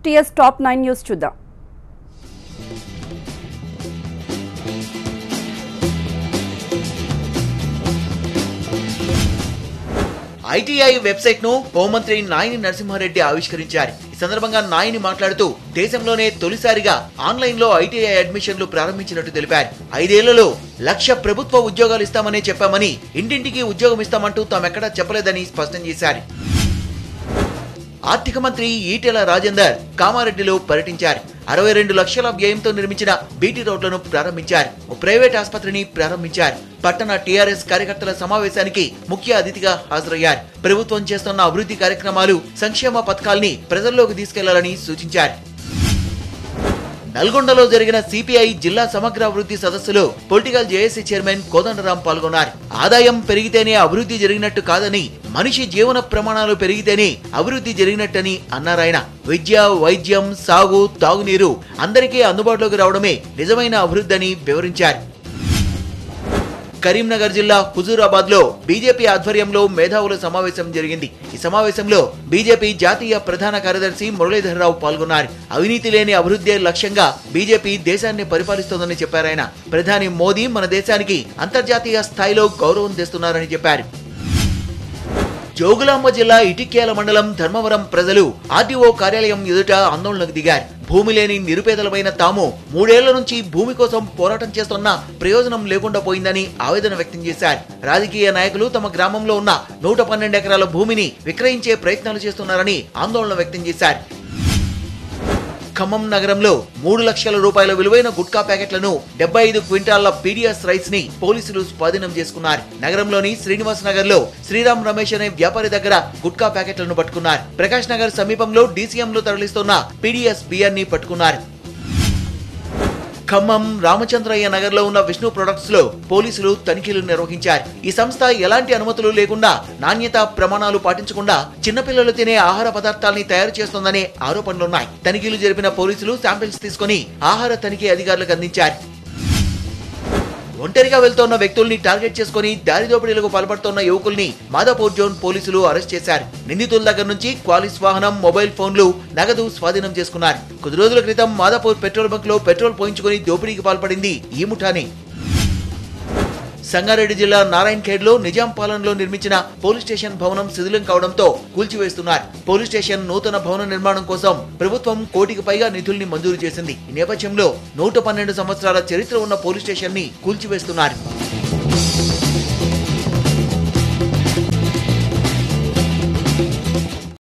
TS top 9 news చూద్దాం. ITI website ను హోంమంత్రి నాయిని నరసింహారెడ్డి ఆవిష్కరించారు. ఈ సందర్భంగా నాయిని మాట్లాడుతూ దేశంలోనే తొలిసారిగా ఆన్లైన్ లో ఐటీఐ అడ్మిషన్లు ప్రారంభించినట్టు తెలిపారు. 5 ఏళ్లలో 1,00,000 ప్రభుత్వ ఉద్యోగాలు ఇస్తామని చెప్పామని, ఇంటింటికి ఉద్యోగం ఇస్తామంటూ తామెక్కడా చెప్పలేదని స్పష్టం చేశారు. ఆర్థిక మంత్రి ఈటెల రాజేందర్ కామారెడ్డిలో పర్యటించారు. 62 లక్షల వ్యయంతో నిర్మించిన బీటీ రోడ్లను ప్రారంభించారు. ప్రైవేట్ ఆసుపత్రిని ప్రారంభించారు. పట్టణ టీఆర్ఎస్ కార్యకర్తల సమావేశానికి ముఖ్య అతిథిగా హాజరయ్యారు. ప్రభుత్వం చేస్తున్న అభివృద్ధి కార్యక్రమాలు, సంక్షేమ పథకాల్ని ప్రజల్లోకి తీసుకెళ్లాలని సూచించారు. నల్గొండలో జరిగిన సిపిఐ జిల్లా సమగ్రాభివృద్ధి సదస్సులో పొలిటికల్ జేఏసీ చైర్మన్ కోదండరాం పాల్గొన్నారు. ఆదాయం పెరిగితేనే అభివృద్ధి జరిగినట్టు కాదని, మనిషి జీవన ప్రమాణాలు పెరిగితేనే అభివృద్ధి జరిగినట్టని అన్నారాయన. విద్య, వైద్యం, సాగు, తాగునీరు అందరికీ అందుబాటులోకి రావడమే నిజమైన అభివృద్ధి అని వివరించారు. కరీంనగర్ జిల్లా హుజూరాబాద్ లో బీజేపీ ఆధ్వర్యంలో మేధావుల సమావేశం జరిగింది. ఈ సమావేశంలో బీజేపీ జాతీయ ప్రధాన కార్యదర్శి మురళీధర్ రావు పాల్గొన్నారు. అవినీతి లేని అభివృద్ధి లక్ష్యంగా బీజేపీ దేశాన్ని పరిపాలిస్తోందని చెప్పారాయన. ప్రధాని మోదీ మన దేశానికి అంతర్జాతీయ స్థాయిలో గౌరవం తెస్తున్నారని చెప్పారు. జోగులాంబ జిల్లా ఇటిక్యాల మండలం ధర్మవరం ప్రజలు ఆర్టీఓ కార్యాలయం ఎదుట ఆందోళనకు దిగారు. భూమి లేని నిరుపేదలమైన తాము 3 ఏళ్ల నుంచి భూమి కోసం పోరాటం చేస్తున్న ప్రయోజనం లేకుండా పోయిందని ఆవేదన వ్యక్తం చేశారు. రాజకీయ నాయకులు తమ గ్రామంలో ఉన్న 112 ఎకరాల భూమిని విక్రయించే ప్రయత్నాలు చేస్తున్నారని ఆందోళన వ్యక్తం చేశారు. ఖమ్మం నగరంలో 3 లక్షల రూపాయల విలువైన గుట్కా ప్యాకెట్లను 75 క్వింటాళ్ల పీడిఎస్ రైస్ ని పోలీసులు స్వాధీనం చేసుకున్నారు. నగరంలోని శ్రీనివాస్ నగర్ లో శ్రీరామ్ రమేష్ అనే వ్యాపారి దగ్గర గుట్కా ప్యాకెట్లను పట్టుకున్నారు. ప్రకాష్ నగర్ సమీపంలో డీసీఎంలో తరలిస్తున్న పీడిఎస్ బియ్యాన్ని పట్టుకున్నారు. ఖమ్మం రామచంద్రయ్య నగర్ లో ఉన్న విష్ణు ప్రొడక్ట్స్ లో పోలీసులు తనిఖీలు నిర్వహించారు. ఈ సంస్థ ఎలాంటి అనుమతులు లేకుండా, నాణ్యత ప్రమాణాలు పాటించకుండా చిన్నపిల్లలు తినే ఆహార పదార్థాలని తయారు చేస్తోందనే ఆరోపణలున్నాయి. తనిఖీలు జరిపిన పోలీసులు శాంపిల్స్ తీసుకుని ఆహార తనిఖీ అధికారులకు అందించారు. ఒంటరిగా వెళ్తున్న వ్యక్తుల్ని టార్గెట్ చేసుకుని దారి దోపిడీలకు పాల్పడుతున్న యువకుల్ని మాదాపూర్ జోన్ పోలీసులు అరెస్ట్ చేశారు. నిందితుల దగ్గర నుంచి క్వాలిస్ వాహనం, మొబైల్ ఫోన్లు, నగదు స్వాధీనం చేసుకున్నారు. కొద్ది రోజుల క్రితం మాదాపూర్ పెట్రోల్ బంక్ లో పెట్రోల్ పోయించుకుని దోపిడీకి పాల్పడింది ఈ ముఠానే. సంగారెడ్డి జిల్లా నారాయణ్ ఖేడ్ లో నిజాం పాలనలో నిర్మించిన పోలీస్ స్టేషన్ భవనం శిథిలం కావడంతో కూల్చివేస్తున్నారు. పోలీస్ స్టేషన్ నూతన భవన నిర్మాణం కోసం ప్రభుత్వం 1 కోటికి పైగా నిధుల్ని మంజూరు చేసింది. ఈ నేపథ్యంలో 112 సంవత్సరాల చరిత్ర ఉన్న పోలీస్ స్టేషన్ ని కూల్చివేస్తున్నారు.